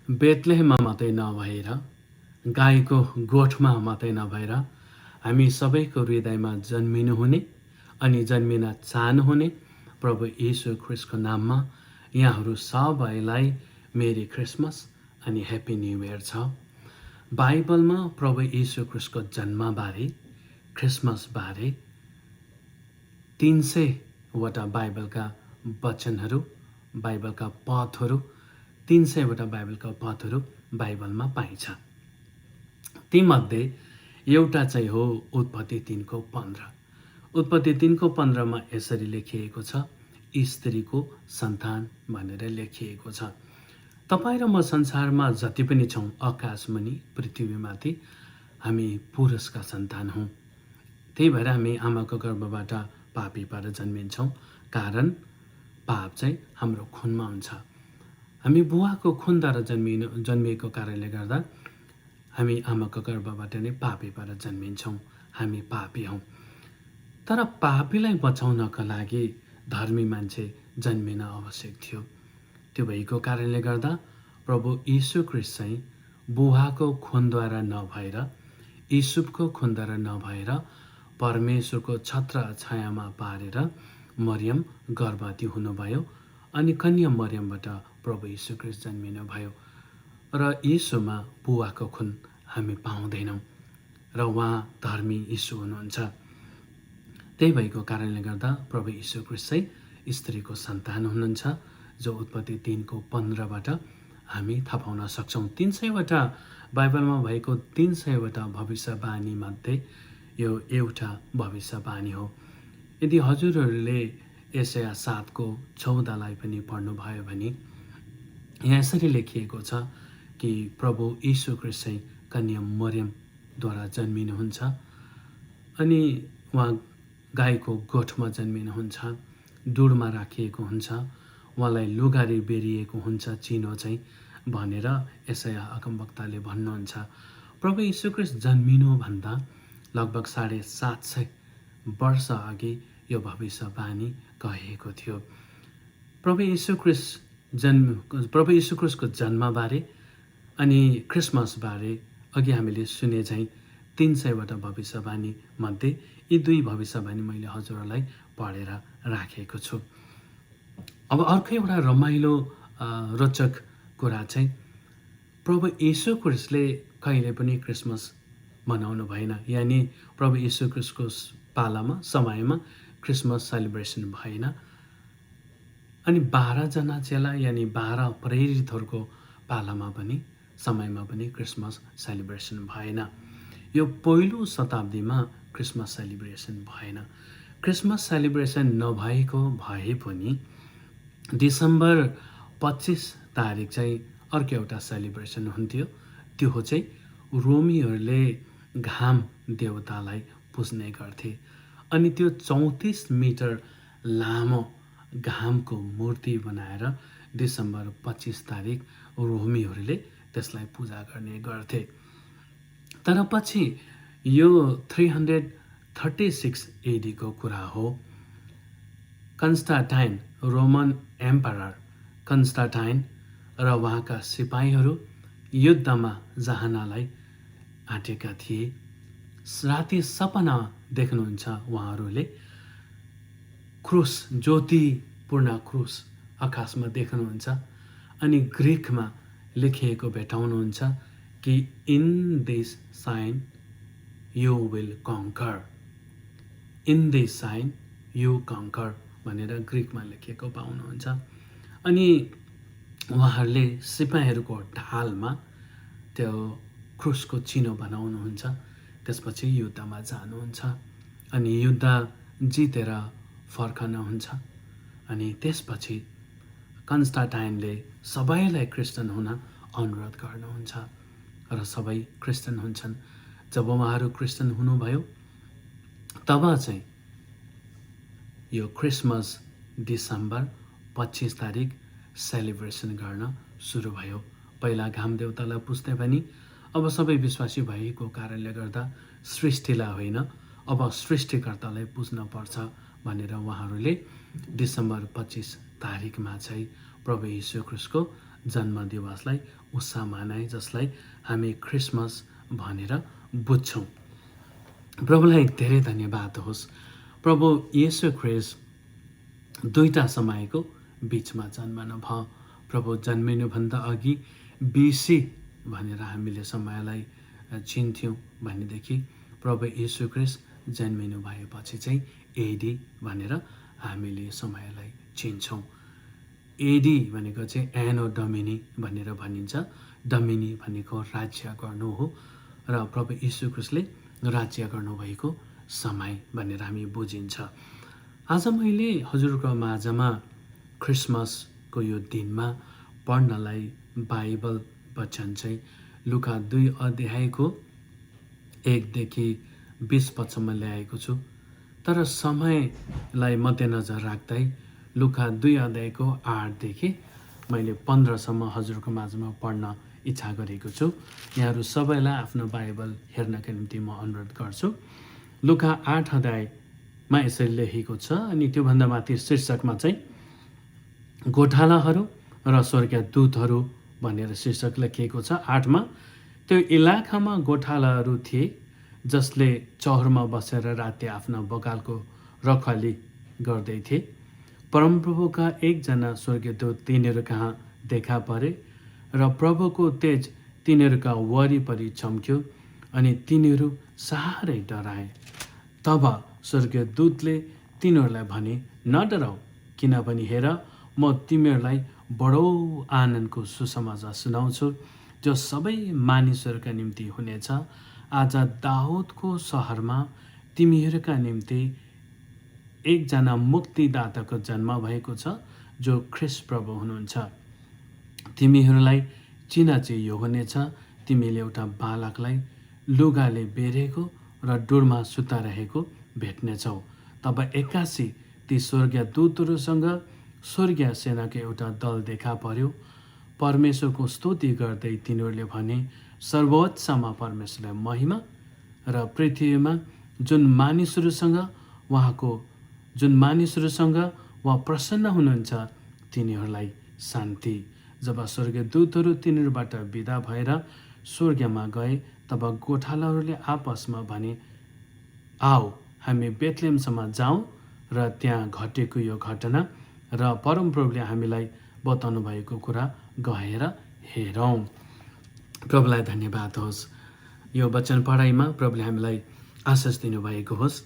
बेथलेहममा मात्रै नभएर, गाईको गोठमा मात्रै नभएर, हामी सबैको हृदयमा जन्मिनुहुने अनि जन्मिन चाहनुहुने प्रभु येशू ख्रिस्टको नाममा यहाँहरू सबैलाई मेरी क्रिसमस अनि ह्याप्पी न्यू इयर छ। बाइबलमा प्रभु येशू ख्रिस्टको जन्मबारे, क्रिसमसबारे 300 बाइबलका वचनहरू, बाइबलका पदहरू, 300 बाइबलका पदहरू बाइबलमा पाइन्छ। तीमध्ये एउटा चाहिँ हो उत्पत्ति 3:15। उत्पत्ति 3:15मा यसरी लेखिएको छ, स्त्रीको सन्तान भनेर लेखिएको छ। तपाईँ र म संसारमा जति पनि छौँ, आकाशमुनि पृथ्वीमाथि, हामी पुरुषका सन्तान हौँ। त्यही भएर हामी आमाको गर्भबाट पापी भएर जन्मिन्छौँ, कारण पाप चाहिँ हाम्रो खुनमा हुन्छ। हामी बुवाको खुनद्वारा जन्मिएको कारणले गर्दा हामी आमाको गर्भबाट नै पापी भएर जन्मिन्छौँ। हामी पापी हौँ। तर पापीलाई बचाउनका लागि धर्मी मान्छे जन्मिन आवश्यक थियो। त्यो भएको कारणले गर्दा प्रभु येशू ख्रिस्ट चाहिँ बुवाको खुनद्वारा नभएर, युसुफको खुनद्वारा नभएर, परमेश्वरको छत्र छायामा पारेर मरियम गर्भवती हुनुभयो अनि कन्या मरियमबाट प्रभु येशू ख्रिस्ट जन्मिनुभयो। र येशूमा बुवाको खुन हामी पाउँदैनौँ र उहाँ धर्मी येशू हुनुहुन्छ। त्यही भएको कारणले गर्दा प्रभु येशू ख्रिस्ट चाहिँ स्त्रीको सन्तान हुनुहुन्छ, जो उत्पत्ति 3:15बाट हामी थाहा पाउन सक्छौँ। 300 बाइबलमा भएको 300 भविष्यवाणीमध्ये यो एउटा भविष्यवाणी हो। यदि हजुरहरूले यशाया 7:14 पनि पढ्नुभयो भने यहाँ यसरी लेखिएको छ कि प्रभु येशू ख्रिस्ट चाहिँ कन्या मरियमद्वारा जन्मिनुहुन्छ अनि उहाँ गाईको गोठमा जन्मिनुहुन्छ, दुधमा राखिएको हुन्छ, उहाँलाई लुगारी बेरिएको हुन्छ चिनो चाहिँ भनेर यशाया अगमवक्ताले भन्नुहुन्छ। प्रभु येशू ख्रिस्ट जन्मिनुभन्दा लगभग 750 वर्ष अघि यो भविष्यवाणी कहिएको थियो। प्रभु येशू ख्रिस्टको जन्मबारे अनि क्रिसमसबारे अघि हामीले सुने चाहिँ 300 भविष्यवाणी मध्ये यी दुई भविष्यवाणी मैले हजुरहरूलाई पढेर राखेको छु। अब अर्को एउटा रमाइलो रोचक कुरा चाहिँ प्रभु येशू ख्रिस्टले कहिले पनि क्रिसमस मनाउनु भएन, यानि प्रभु येशू ख्रिस्टको पालामा समयमा क्रिसमस सेलिब्रेसन भएन। अनि 12 जना चेला यानि 12 प्रेरितहरूको पालामा पनि समयमा पनि क्रिसमस सेलिब्रेसन भएन। यो पहिलो शताब्दीमा क्रिसमस सेलिब्रेसन भएन। क्रिसमस सेलिब्रेसन नभएको भए पनि डिसेम्बर 25 तारिक चाहिँ अर्को एउटा सेलिब्रेसन हुन्थ्यो। त्यो हो चाहिँ रोमीहरूले घाम देवतालाई पुज्ने गर्थे अनि त्यो 34 मिटर लामो घामको मूर्ति बनाएर डिसेम्बर 25 तारिक रोमीहरूले त्यसलाई पूजा गर्ने गर्थे। तर पछि यो 336 एडीको कुरा हो। कन्स्टान्टाइन, रोमन एम्परर कन्स्टान्टाइन र उहाँका सिपाहीहरू युद्धमा जानलाई आँटेका थिए। राति सपना देख्नुहुन्छ उहाँहरूले, क्रुस, ज्योतिपूर्ण क्रुस आकाशमा देख्नुहुन्छ अनि ग्रिकमा लेखिएको भेटाउनुहुन्छ कि in this sign you will conquer, in this sign you conquer भनेर ग्रिकमा लेखिएको पाउनुहुन्छ। अनि उहाँहरूले सिपाहीहरूको ढालमा त्यो क्रुसको चिनो बनाउनुहुन्छ, त्यसपछि युद्धमा जानुहुन्छ अनि युद्ध जितेर फर्कनुहुन्छ। अनि त्यसपछि कन्स्टान्टाइनले सबैलाई क्रिस्चियन हुन अनुरोध गर्नुहुन्छ र सबै क्रिस्चियन हुन्छन्। जब उहाँहरू क्रिस्चियन हुनुभयो तब चाहिँ यो क्रिसमस डिसेम्बर 25 तारिक सेलिब्रेसन गर्न सुरु भयो। पहिला घाम देवतालाई पुज्थे भने अब सबै विश्वासी भएको कारणले गर्दा सृष्टिलाई होइन, अब सृष्टिकर्तालाई पुज्न पर्छ भनेर उहाँहरूले डिसेम्बर 25 तारिकमा चाहिँ प्रभु येशू ख्रिस्टको जन्मदिवसलाई उत्साह मनाए, जसलाई हामी क्रिसमस भनेर बुझ्छौँ। प्रभुलाई धेरै धन्यवाद होस्। प्रभु येशू ख्रिस्ट दुईटा समयको बिचमा जन्मनु भयो। प्रभु जन्मिनुभन्दा अघि बिसी भनेर हामीले समयलाई चिन्थ्यौँ भनेदेखि प्रभु येशू ख्रिस्ट जन्मिनु भएपछि चाहिँ एडी भनेर हामीले समयलाई चिन्छौँ। एडी भनेको चाहिँ एनो डोमिनी भनेर भनिन्छ। डोमिनी भनेको राज्य गर्नु हो र प्रभु येशू ख्रिस्टले राज्य गर्नुभएको समय भनेर हामी बुझिन्छ। आज मैले हजुरको माझमा क्रिसमसको यो दिनमा पढ्नलाई बाइबल वचन चाहिँ लुका 2 अध्यायको 1 देखि 20 पदसम्म ल्याएको छु। तर समयलाई मध्यनजर राख्दै लुका 2 अध्यायको 8 देखि मैले 15 सम्म हजुरको माझमा पढ्न इच्छा गरेको छु। यहाँहरू सबैलाई आफ्नो बाइबल हेर्नका निम्ति म अनुरोध गर्छु। लुका 8 अध्यायमा यसरी लेखेको छ। अनि त्योभन्दा माथि शीर्षकमा चाहिँ गोठालाहरू र स्वर्गीय दूतहरू भनेर शीर्षक लेखिएको छ। 8 मा त्यो इलाकामा गोठालाहरू थिए जसले चौरमा बसेर राति आफ्ना बगालको रखवाली गर्दै थिए। परमप्रभुका एकजना स्वर्गदूत तिनीहरू कहाँ देखा परे र प्रभुको तेज तिनीहरूका वरिपरि चम्क्यो अनि तिनीहरू साह्रै डराए। तब स्वर्गदूतले तिनीहरूलाई भने, नडराऊ, किनभने हेर म तिमीहरूलाई बडो आनन्दको सुसमाचार सुनाउँछु जो सबै मानिसहरूका निम्ति हुनेछ। आज दाउदको सहरमा तिमीहरूका निम्ति एकजना मुक्तिदाताको जन्म भएको छ जो ख्रिस्ट प्रभु हुनुहुन्छ। तिमीहरूलाई चिना चाहिँ यो हुनेछ, तिमीले एउटा बालकलाई लुगाले बेरेको र डुरमा सुतारहेको भेट्नेछौ। तब एक्कासी ती स्वर्गीय दूतहरूसँग स्वर्गीय सेनाको एउटा दल देखा पर्यो। परमेश्वरको स्तुति गर्दै तिनीहरूले भने, सर्वोच्चमा परमेश्वरलाई महिमा र पृथ्वीमा जुन मानिसहरूसँग उहाँ प्रसन्न हुनुहुन्छ तिनीहरूलाई शान्ति। जब स्वर्गदूतहरू तिनीहरूबाट विदा भएर स्वर्गमा गए तब गोठालाहरूले आपसमा भने, आओ हामी बेथलेहमसम्म जाउँ र त्यहाँ घटेको यो घटना र परमप्रभुले हामीलाई बताउनु भएको कुरा गएर हेरौँ। प्रभुलाई धन्यवाद होस्। यो वचन पढाइमा प्रभुले हामीलाई आशिष दिनुभएको होस्।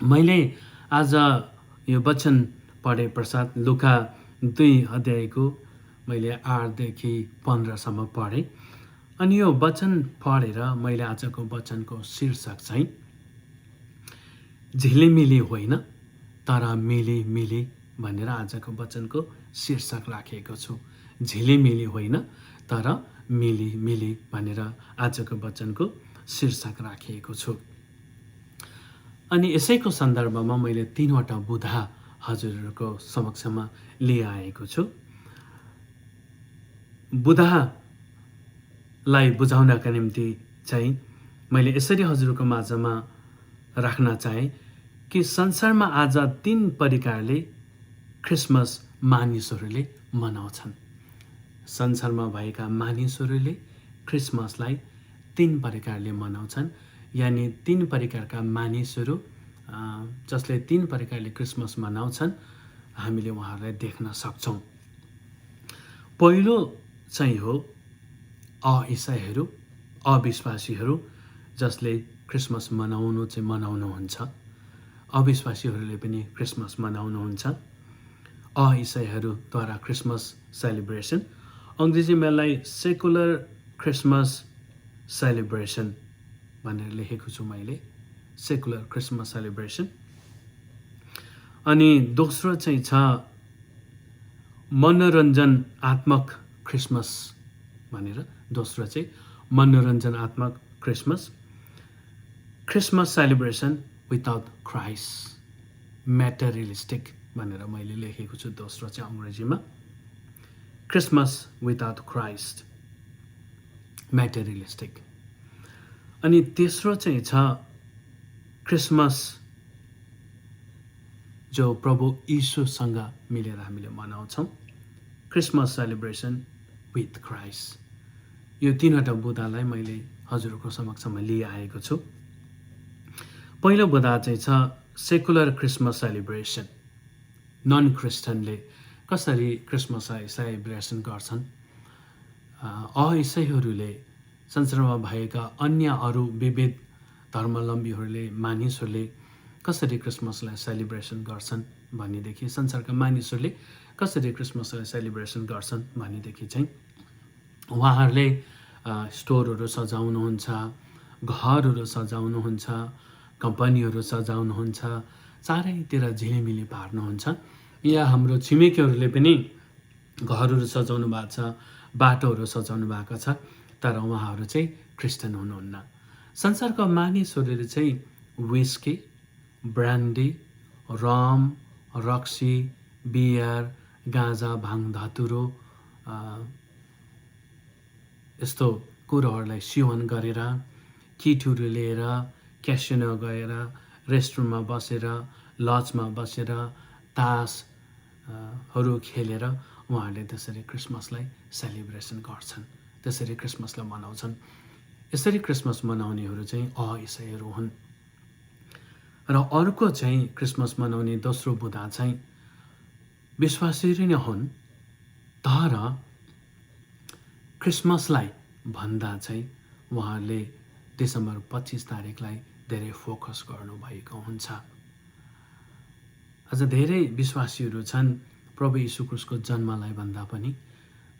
मैले आज यो वचन पढे पश्चात लुका 2 अध्यायको मैले 8 देखि 15 सम्म पढेँ। अनि यो वचन पढेर मैले आजको वचनको शीर्षक चाहिँ झिलिमिली होइन तर मिलिमिली भनेर आजको वचनको शीर्षक राखेको छु। झिलिमिली होइन तर मिलिमिली भनेर आजको वचनको शीर्षक राखिएको छु। अनि यसैको सन्दर्भमा मैले 3वटा बुधा हजुरहरूको समक्षमा लिआएको छु। बुधालाई बुझाउनका निम्ति चाहिँ मैले यसरी हजुरको माझमा राख्न चाहेँ कि संसारमा आज 3 प्रकारले क्रिसमस मानिसहरूले मनाउँछन्। संसारमा भएका मानिसहरूले क्रिसमसलाई 3 प्रकारले मनाउँछन्। यानि 3 प्रकारका मानिसहरू जसले 3 प्रकारले क्रिसमस मनाउँछन् हामीले उहाँहरूलाई देख्न सक्छौँ। पहिलो चाहिँ हो अईसाईहरू, अविश्वासीहरू जसले क्रिसमस मनाउनुहुन्छ। अविश्वासीहरूले पनि क्रिसमस मनाउनुहुन्छ। अईसाईहरूद्वारा क्रिसमस सेलिब्रेसन, अङ्ग्रेजीमा यसलाई सेकुलर क्रिसमस सेलिब्रेसन भनेर लेखेको छु मैले, सेकुलर क्रिसमस सेलिब्रेसन। अनि दोस्रो चाहिँ छ मनोरञ्जनात्मक क्रिसमस भनेर, दोस्रो चाहिँ मनोरञ्जनात्मक Christmas, Christmas celebration without Christ, materialistic भनेर मैले लेखेको छु। दोस्रो चाहिँ अङ्ग्रेजीमा क्रिसमस विदाउट क्राइस्ट, म्याटेरियलिस्टिक। अनि तेस्रो चाहिँ छ क्रिसमस जो प्रभु यीशुसँग मिलेर हामीले मनाउँछौँ, क्रिसमस सेलिब्रेसन विथ क्राइस्ट। यो तीनवटा बुदालाई मैले हजुरको समक्षमा लिइआएको छु। पहिलो बुदा चाहिँ छ सेकुलर क्रिसमस सेलिब्रेसन। नन क्रिस्चियनले कसरी क्रिसमसलाई सेलिब्रेसन गर्छन्, अइसाईहरूले संसारमा भएका अन्य अरू विविध धर्मावलम्बीहरूले मानिसहरूले कसरी क्रिसमसलाई सेलिब्रेसन गर्छन् भनेदेखि, संसारका मानिसहरूले कसरी क्रिसमसलाई सेलिब्रेसन गर्छन् भनेदेखि चाहिँ उहाँहरूले स्टोरहरू सजाउनुहुन्छ, घरहरू सजाउनुहुन्छ, कम्पनीहरू सजाउनुहुन्छ, चारैतिर झिलिमिली पार्नुहुन्छ। या हाम्रो छिमेकीहरूले पनि घरहरू सजाउनु भएको छ, बाटोहरू सजाउनु भएको छ, तर उहाँहरू चाहिँ क्रिस्चियन हुनुहुन्न। संसारका मानिसहरूले चाहिँ विस्की, ब्रान्डी, रम, रक्सी, बियर, गाँजा, भाङ धतुरो यस्तो कुरोहरूलाई सेवन गरेर, किटहरू लिएर क्यासिनो गएर, रेस्टुरेन्टमा बसेर, लजमा बसेर तासहरू खेलेर उहाँहरूले त्यसरी क्रिसमसलाई सेलिब्रेसन गर्छन्, त्यसरी क्रिसमसलाई मनाउँछन्। यसरी क्रिसमस मनाउनेहरू चाहिँ अइसाईहरू हुन्। र अर्को चाहिँ क्रिसमस मनाउने दोस्रो बुदा चाहिँ विश्वासीहरू नै हुन्, तर क्रिसमसलाई भन्दा चाहिँ उहाँहरूले डिसेम्बर 25 तारिकलाई धेरै फोकस गर्नुभएको हुन्छ। अझ धेरै विश्वासीहरू छन् प्रभु यीशु क्रिस्टको जन्मलाई भन्दा पनि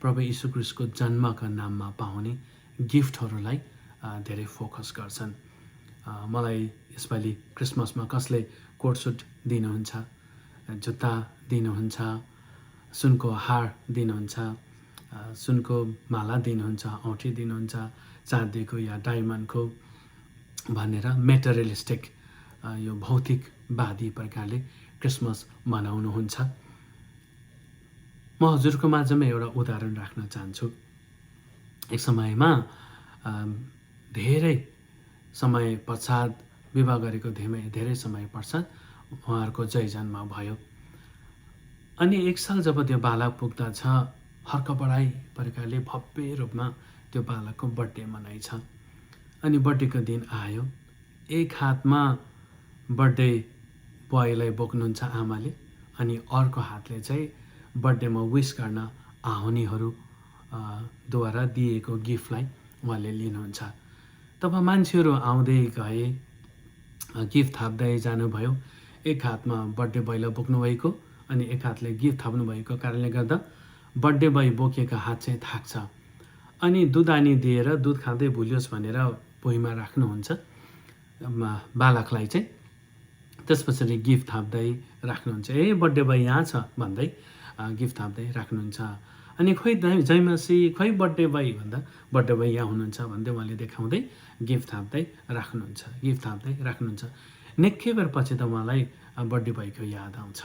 प्रभु यीशु क्रिस्टको जन्मका नाममा पाउने गिफ्टहरूलाई धेरै फोकस गर्छन्। मलाई यसपालि क्रिसमसमा कसले कोटसुट दिनुहुन्छ, जुत्ता दिनुहुन्छ, सुनको हार दिनुहुन्छ, सुनको माला दिनुहुन्छ, औँठी दिनुहुन्छ, चाँदीको या डायमन्डको भनेर मेटेरियलिस्टिक यो भौतिकवादी प्रकारले क्रिसमस मनाउनुहुन्छ। म हजुरको माझमा एउटा उदाहरण राख्न चाहन्छु। एक समयमा धेरै समय पश्चात विवाह गरेको धेरै समय पश्चात उहाँहरूको जयजन्म भयो। अनि एक साल जब त्यो बालक पुग्दछ, हर्कबढाई प्रकारले भव्य रूपमा त्यो बालकको बर्थडे मनाइछ। अनि बर्थडेको दिन आयो, एक हातमा बर्थडे बोयलाई बोक्नुहुन्छ आमाले, अनि अर्को हातले चाहिँ बर्थडेमा विस गर्न आउनेहरू द्वारा दिएको गिफ्टलाई उहाँले लिनुहुन्छ। तब मान्छेहरू आउँदै गए, गिफ्ट थाप्दै जानुभयो। एक हातमा बर्थडे बोयलाई बोक्नुभएको अनि एक हातले गिफ्ट थाप्नुभएको कारणले गर्दा बर्थडे बोय बोकेको हात चाहिँ थाक्छ। अनि दुधानी दिएर दुध खाँदै भुलियोस् भनेर भुइँमा राख्नुहुन्छ बालकलाई चाहिँ। त्यसपछि गिफ्ट थाप्दै राख्नुहुन्छ, ए बर्थडे बोय यहाँ छ भन्दै गिफ्ट थाप्दै राख्नुहुन्छ। अनि खोइ जयमसी, खोइ बर्थडे बोय भन्दा बर्थडे बोय यहाँ हुनुहुन्छ भन्दै उहाँले देखाउँदै गिफ्ट थाप्दै राख्नुहुन्छ, गिफ्ट थाप्दै राख्नुहुन्छ। निकै बेर पछि त उहाँलाई बर्थडे बोयको याद आउँछ।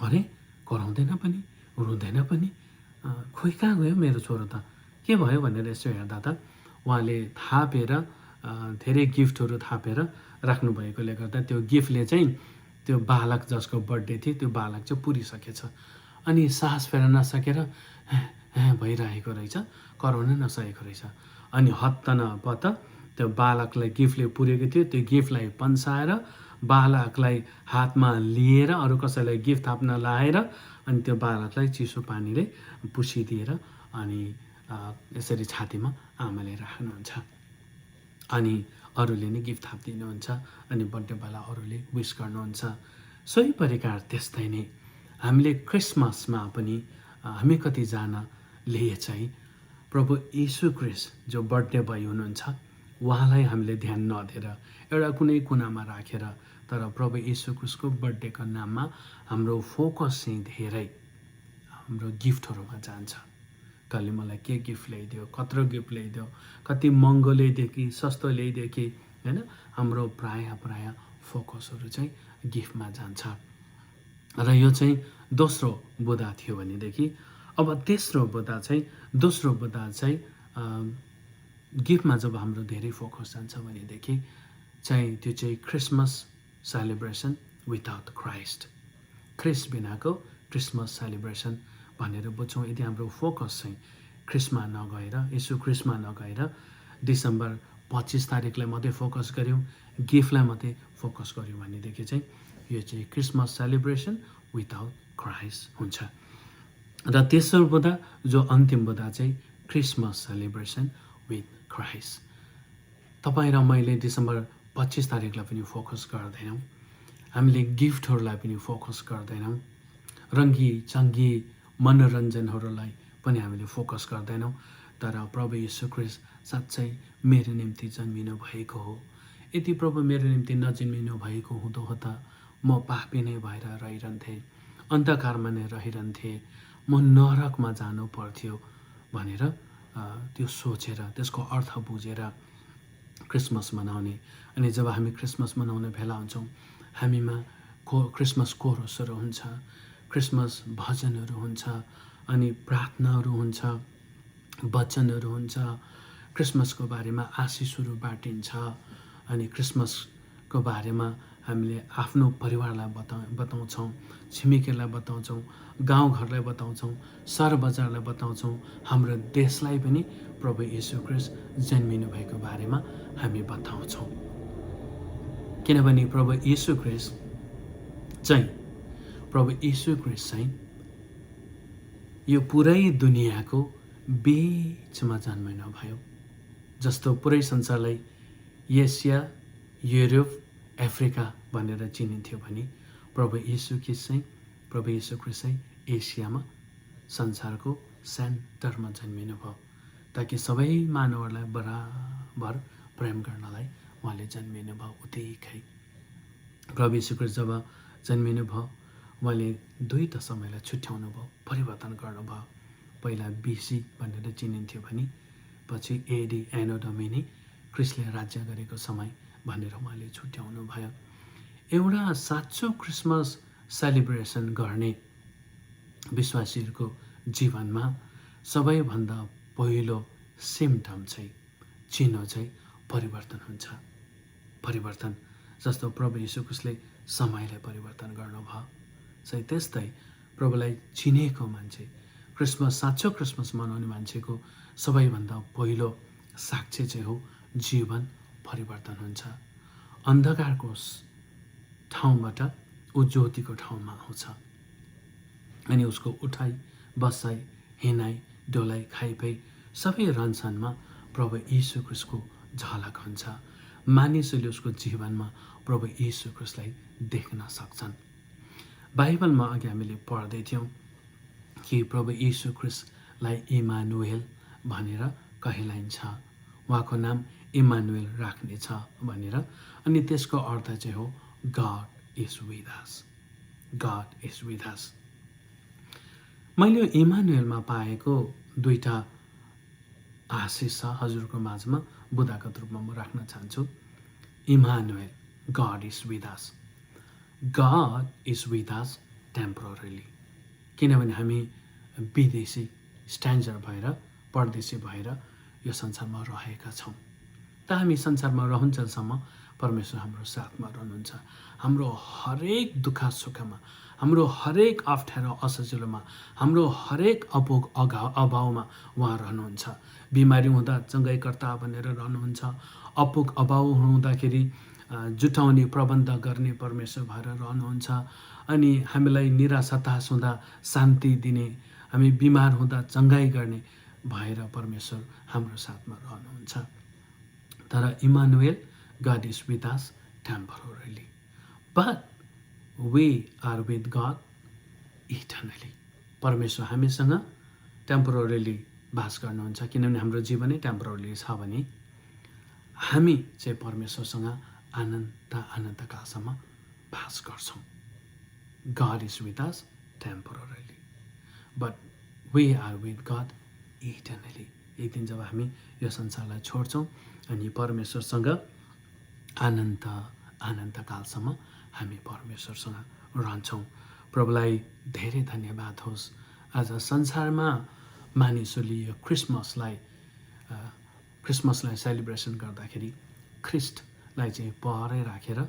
अरे कराउँदैन पनि, रुँदैन पनि, खोइ कहाँ गयो मेरो छोरो त, के भयो भनेर यसो हेर्दा त उहाँले थापेर धेरै गिफ्टहरू थापेर राख्नुभएकोले गर्दा त्यो गिफ्टले चाहिँ त्यो बालक जसको बर्थडे थियो त्यो बालक चाहिँ पुरिसकेछ। अनि सास फेर्न नसकेर भइरहेको रहेछ, कराउन नसकेको रहेछ। अनि हत्त नपत्त त्यो बालकलाई गिफ्टले पुरेको थियो, त्यो गिफ्टलाई पन्साएर बालकलाई हातमा लिएर अरू कसैलाई गिफ्ट थाप्न लाएर अनि त्यो बालकलाई चिसो पानीले पुसिदिएर अनि यसरी छातीमा आमाले राख्नुहुन्छ। अनि अरूले नै गिफ्ट थापिदिनुहुन्छ अनि बर्थडे बेला अरूले विस गर्नुहुन्छ। सोही प्रकार त्यस्तै नै हामीले क्रिसमसमा पनि हामी कतिजनाले चाहिँ प्रभु यीशु ख्रिस्ट जो बर्थडे बोय हुनुहुन्छ उहाँलाई हामीले ध्यान नदिएर एउटा कुनै कुनामा राखेर, तर प्रभु यीशु ख्रिस्टको बर्थडेको नाममा हाम्रो फोकस चाहिँ धेरै हाम्रो गिफ्टहरूमा जान्छ। कसले मलाई के गिफ्ट ल्याइदियो, कत्रो गिफ्ट ल्याइदियो, कति महँगो ल्याइदियो कि सस्तो ल्याइदियो कि, होइन। हाम्रो प्राय फोकसहरू चाहिँ गिफ्टमा जान्छ। र यो चाहिँ दोस्रो बुदा थियो भनेदेखि अब दोस्रो बुदा चाहिँ गिफ्टमा जब हाम्रो धेरै फोकस जान्छ भनेदेखि चाहिँ त्यो चाहिँ Christmas celebration without Christ, Christ बिनाको क्रिसमस सेलिब्रेसन भनेर बुझ्छौँ। यदि हाम्रो फोकस चाहिँ ख्रिस्टमा नगएर यीशु ख्रिस्टमा नगएर डिसेम्बर 25 तारिकलाई मात्रै फोकस गऱ्यौँ, गिफ्टलाई मात्रै फोकस गऱ्यौँ भनेदेखि चाहिँ यो चाहिँ क्रिसमस सेलिब्रेसन विदाउट क्राइस्ट हुन्छ। र तेस्रो बुँदा जो अन्तिम बुँदा चाहिँ क्रिसमस सेलिब्रेसन विथ क्राइस्ट। तपाईँ र मैले डिसेम्बर 25 तारिकलाई पनि फोकस गर्दैनौँ, हामीले गिफ्टहरूलाई पनि फोकस गर्दैनौँ, रङ्गी चङ्गी मनोरञ्जनहरूलाई पनि हामीले फोकस गर्दैनौँ, तर प्रभु यीशु ख्रिस्ट साँच्चै मेरो निम्ति जन्मिनु भएको हो। यदि प्रभु मेरो निम्ति नजन्मिनु भएको हुँदो हो त म पापी नै भएर रहिरहन्थेँ, अन्धकारमा नै रहिरहन्थेँ, म नरकमा जानु पर्थ्यो भनेर त्यो सोचेर त्यसको अर्थ बुझेर क्रिसमस मनाउने। अनि जब हामी क्रिसमस मनाउने भेला हुन्छौँ, हामीमा क्रिसमस कोरसहरू हुन्छ, क्रिसमस भजनहरू हुन्छ, अनि प्रार्थनाहरू हुन्छ, वचनहरू हुन्छ, क्रिसमसको बारेमा आशिषहरू बाँडिन्छ, अनि क्रिसमसको बारेमा हामीले आफ्नो परिवारलाई बताउँछौँ, छिमेकीहरूलाई बताउँछौँ, गाउँघरलाई बताउँछौँ, सहर बजारलाई बताउँछौँ, हाम्रो देशलाई पनि प्रभु यीशु ख्रिस्ट जन्मिनु भएको बारेमा हामी बताउँछौँ। किनभने प्रभु यीशु ख्रिस्ट चाहिँ यो पुरै दुनियाँको बीचमा जन्मिनु भयो। जस्तो पुरै संसारलाई एसिया, युरोप, अफ्रिका भनेर चिनिन्थ्यो भने प्रभु यीशु ख्रिस्ट चाहिँ एसियामा संसारको सेन्टरमा जन्मिनु भयो, ताकि सबै मानवहरूलाई बराबर प्रेम गर्नलाई उहाँले जन्मिनु भयो। उत्तिकै प्रभु यीशु ख्रिस्ट जब जन्मिनु भयो, उहाँले दुईवटा समयलाई छुट्याउनु भयो, परिवर्तन गर्नुभयो। पहिला बिसी भनेर चिनिन्थ्यो भने पछि एडी एनो डोमिनी ख्रिस्टले राज्य गरेको समय भनेर उहाँले छुट्याउनु भयो। एउटा साँचो क्रिसमस सेलिब्रेसन गर्ने विश्वासीहरूको जीवनमा सबैभन्दा पहिलो सिम्टम चाहिँ चिन्ह चाहिँ परिवर्तन हुन्छ। परिवर्तन जस्तो प्रभु यीशु ख्रिस्टले समयलाई परिवर्तन गर्नुभयो, चाहिँ त्यस्तै प्रभुलाई चिनेको मान्छे, साँचो क्रिसमस मनाउने मान्छेको सबैभन्दा पहिलो साक्षी चाहिँ हो जीवन परिवर्तन हुन्छ। अन्धकारको ठाउँबाट ऊ ज्योतिको ठाउँमा आउँछ, अनि उसको उठाइ बसाइ हिँडाइ डोलाइ खाइपाइ सबै रहनसहनमा प्रभु यीशु ख्रिस्टको झलक हुन्छ। मानिसहरूले उसको जीवनमा प्रभु यीशु ख्रिस्टलाई देख्न सक्छन्। बाइबलमा अघि हामीले पढ्दै थियौँ कि प्रभु यीशु ख्रिस्टलाई इमानुएल भनेर कहलाइन्छ, उहाँको नाम इमानुएल राख्नेछ भनेर। अनि त्यसको अर्थ चाहिँ हो God is with us, God is with us. मैले इमानुएलमा पाएको दुईवटा आशिष छ हजुरको माझमा बुदागत रूपमा म राख्न चाहन्छु। Emmanuel, God is with us. God is with us temporarily, किनभने हामी विदेशी स्ट्यान्जर भएर परदेशी भएर यो संसारमा रहेका छौँ। त हामी संसारमा रहन्जेलसम्म परमेश्वर हाम्रो साथमा रहनुहुन्छ। हाम्रो हरेक दुःख सुखमा, हाम्रो हरेक अप्ठ्यारो असजिलोमा, हाम्रो हरेक अभावमा उहाँ रहनुहुन्छ। बिमारी हुँदा चङ्गाइकर्ता भनेर रहनुहुन्छ। अभाव हुँदाखेरि जुटाउने प्रबन्ध गर्ने परमेश्वर भएर रहनुहुन्छ। अनि हामीलाई निराश हताश हुँदा शान्ति दिने, हामी बिमार हुँदा चङ्गाइ गर्ने भएर परमेश्वर हाम्रो साथमा रहनुहुन्छ। तर Emmanuel, God is with us temporarily, but we are with God eternally. परमेश्वर हामीसँग टेम्पोररीली बास गर्नुहुन्छ, किनभने हाम्रो जीवनै टेम्पोररी छ भने हामी चाहिँ परमेश्वरसँग अनन्तकालसम्म बास गर्छौँ। God is with us temporarily, but we are with God eternally. एक दिन जब हामी यो संसारलाई छोड्छौँ अनि परमेश्वरसँग अनन्तकालसम्म हामी परमेश्वरसँग रहन्छौँ। प्रभुलाई धेरै धन्यवाद होस्। आज संसारमा मानिसहरूले यो क्रिसमसलाई सेलिब्रेसन गर्दाखेरि ख्रिस्टलाई चाहिँ परै राखेर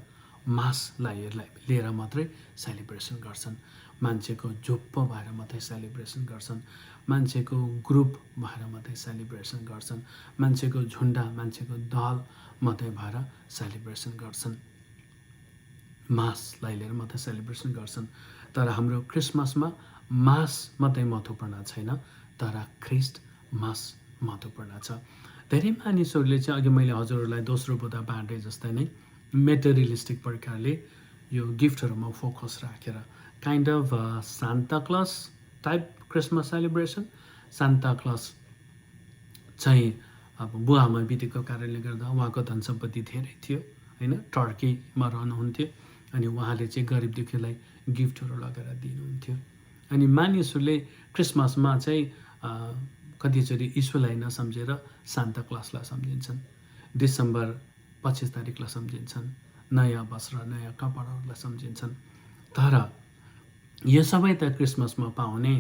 मासलाई लिएर मात्रै सेलिब्रेसन गर्छन्। मान्छेको झुप्पो भएर मात्रै सेलिब्रेसन गर्छन्, मान्छेको ग्रुप भएर मात्रै सेलिब्रेसन गर्छन्, मान्छेको झुन्ड, मान्छेको दल मात्रै भएर सेलिब्रेसन गर्छन्, मासलाई लिएर मात्रै सेलिब्रेसन गर्छन्। तर हाम्रो क्रिसमसमा मास मात्रै महत्त्वपूर्ण छैन, तर ख्रिस्ट मास महत्त्वपूर्ण छ। धेरै मानिसहरूले चाहिँ अघि मैले हजुरहरूलाई दोस्रो बुँदा बाँडे जस्तै नै मेटेरियलिस्टिक प्रकारले यो गिफ्टहरूमा फोकस राखेर kind of Santa Claus type Christmas celebration. Santa Claus चाहिँ अब बुवामा बितेको कारणले गर्दा उहाँको धन सम्पत्ति धेरै थियो होइन, टर्कीमा रहनुहुन्थ्यो, अनि उहाँले चाहिँ गरिब दुःखीलाई गिफ्टहरू लगेर दिनुहुन्थ्यो। अनि मानिसहरूले क्रिसमसमा चाहिँ कतिचोटि ईश्वरलाई नसम्झेर सान्ता क्लसलाई सम्झिन्छन्, डिसेम्बर 25 तारिकलाई सम्झिन्छन्, नयाँ वस्त्र नयाँ कपडाहरूलाई सम्झिन्छन्। तर यो सबै त क्रिसमसमा पाउने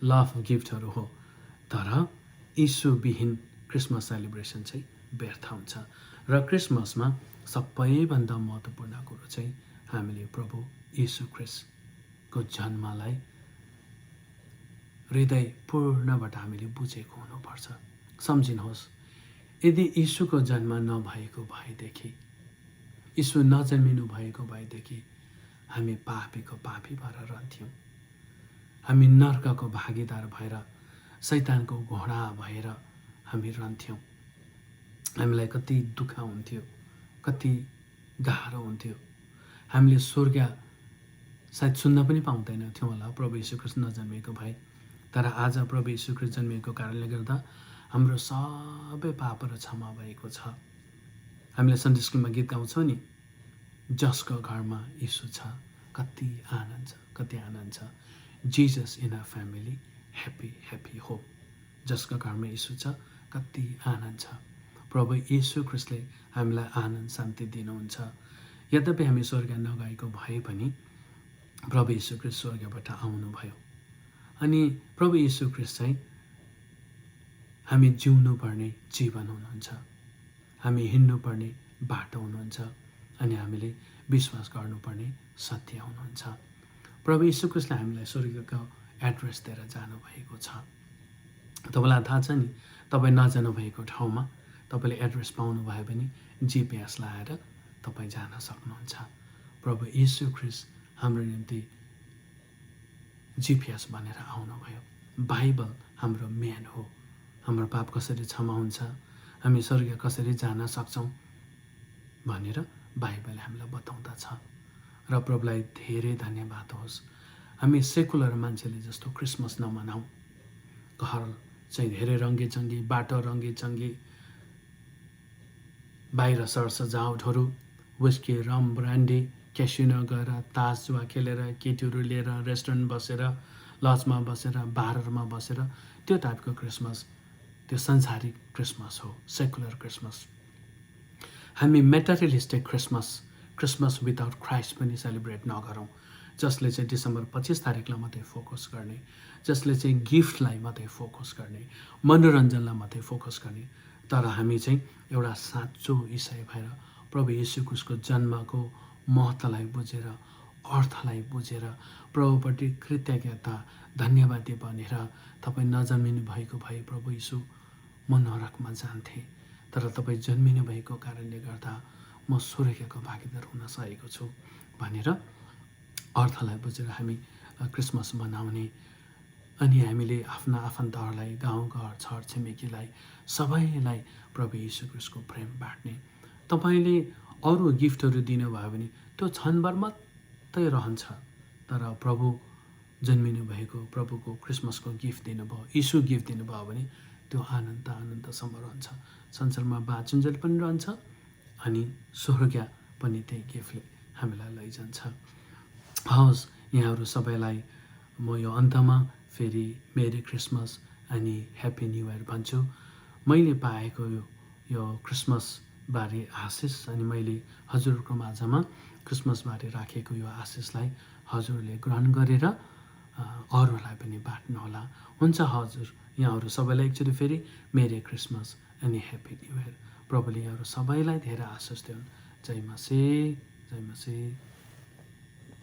लभ गिफ्टहरू हो, तर यीशुविहीन क्रिसमस सेलिब्रेसन चाहिँ व्यर्थ हुन्छ। र क्रिसमसमा सबैभन्दा महत्त्वपूर्ण कुरो चाहिँ हामीले प्रभु यीशु ख्रिस्टको जन्मलाई हृदयपूर्णबाट हामीले बुझेको हुनुपर्छ। सम्झिनुहोस्, यदि यीशुको जन्म नभएको भएदेखि, यीशु नजन्मिनु भएको भएदेखि हामी पापीको पापी भएर रहन्थ्यौँ, हामी नर्कको भागीदार भएर शैतानको घोडा भएर हामी रहन्थ्यौँ। हामीलाई कति दुःख हुन्थ्यो, कति गाह्रो हुन्थ्यो, हामीले स्वर्ग सायद सुन्न पनि पाउँदैन थियौँ होला प्रभु यीशु ख्रिस्ट नजन्मिएको भए। तर आज प्रभु यीशु ख्रिस्ट जन्मिएको कारणले गर्दा हाम्रो सबै पापहरू क्षमा भएको छ। हामीले सन्डे स्कुलमा गीत गाउँछौँ नि, जसको घरमा यीशु छ कति आनन्द छ, कति आनन्द छ। Jesus in a family happy happy hope. जसको घरमा यीशु छ कति आनन्द छ। प्रभु यीशु ख्रिस्टले हामीलाई आनन्द शान्ति दिनुहुन्छ। यद्यपि हामी स्वर्ग नगएको भए पनि प्रभु यीशु ख्रिस्ट स्वर्गबाट आउनुभयो, अनि प्रभु यीशु ख्रिस्ट चाहिँ हामी जिउनुपर्ने जीवन हुनुहुन्छ, हामी हिँड्नुपर्ने बाटो हुनुहुन्छ, अनि हामीले विश्वास गर्नुपर्ने सत्य हुनुहुन्छ। प्रभु यीशु ख्रिस्टले हामीलाई स्वर्गको एड्रेस दिएर जानुभएको छ। तपाईँलाई थाहा छ नि, तपाईँ नजानुभएको ठाउँमा तपाईँले एड्रेस पाउनुभयो भने जिपिएस लगाएर तपाईँ जान सक्नुहुन्छ। प्रभु यीशु ख्रिस्ट हाम्रो निम्ति जिपिएस बनेर आउनुभयो। बाइबल हाम्रो मेन हो। हाम्रो पाप कसरी क्षमा हुन्छ, हामी स्वर्ग कसरी जान सक्छौँ भनेर बाइबलले हामीलाई बताउँदछ। र प्रभुलाई धेरै धन्यवाद होस्। हामी सेकुलर मान्छेले जस्तो क्रिसमस नमनाऊ। घर चाहिँ धेरै रङ्गीचङ्गी, बाटो रङ्गीचङ्गी, बाहिर सरसजावटहरू, विस्की रम ब्रान्डी, क्यासिनो गएर तास जुवा खेलेर, केटीहरू लिएर रेस्टुरेन्ट बसेर, लजमा बसेर, बारहरूमा बसेर, त्यो टाइपको क्रिसमस त्यो संसारिक क्रिसमस हो, सेकुलर क्रिसमस। हामी मेटेरियलिस्टिक क्रिसमस विदाउट क्राइस्ट पनि सेलिब्रेट नगरौँ, जसले चाहिँ डिसेम्बर 25 तारिकलाई मात्रै फोकस गर्ने, जसले चाहिँ गिफ्टलाई मात्रै फोकस गर्ने, मनोरञ्जनलाई मात्रै फोकस गर्ने। तर हामी चाहिँ एउटा साँचो ईसाई भएर प्रभु यीशु ख्रिस्टको जन्मको महत्त्वलाई बुझेर, अर्थलाई बुझेर, प्रभुपट्टि कृतज्ञता धन्यवादी बनेर, तपाईँ नजन्मिनु भएको भए प्रभु यीशु म नरकमा जान्थे, तर तपाईँ जन्मिनु भएको कारणले गर्दा म स्वर्गको भागीदार हुन सकेको छु भनेर अर्थलाई बुझेर हामी क्रिसमस मनाउने। अनि हामीले आफ्ना आफन्तहरूलाई, गाउँघर छर छिमेकीलाई सबैलाई प्रभु यीशु ख्रिस्टको प्रेम बाँड्ने। तपाईँले अरू गिफ्टहरू दिनुभयो भने त्यो क्षणभर मात्रै रहन्छ, तर प्रभु जन्मिनु भएको, प्रभुको क्रिसमसको गिफ्ट दिनुभयो, यीशु गिफ्ट दिनुभयो भने त्यो आनन्दसम्म रहन्छ। संसारमा बाँचुन्जेल पनि रहन्छ, अनि स्वर्ग पनि त्यही गिफ्टले हामीलाई लैजान्छ। हवस्, यहाँहरू सबैलाई म यो अन्तमा फेरि मेरी क्रिसमस अनि ह्याप्पी न्यु इयर भन्छु। मैले पाएको यो क्रिसमसबारे आशिष, अनि मैले हजुरहरूको माझमा क्रिसमसबारे राखेको यो आशिषलाई हजुरले ग्रहण गरेर अरूलाई पनि बाँड्नुहोला। हुन्छ हजुर, यहाँहरू सबैलाई एकचोटि फेरि मेरी क्रिसमस अनि ह्याप्पी न्यु इयर। प्रभुले यहाँहरू सबैलाई धेरै आशिष दिउन्। जय मसीह, जय मसीह।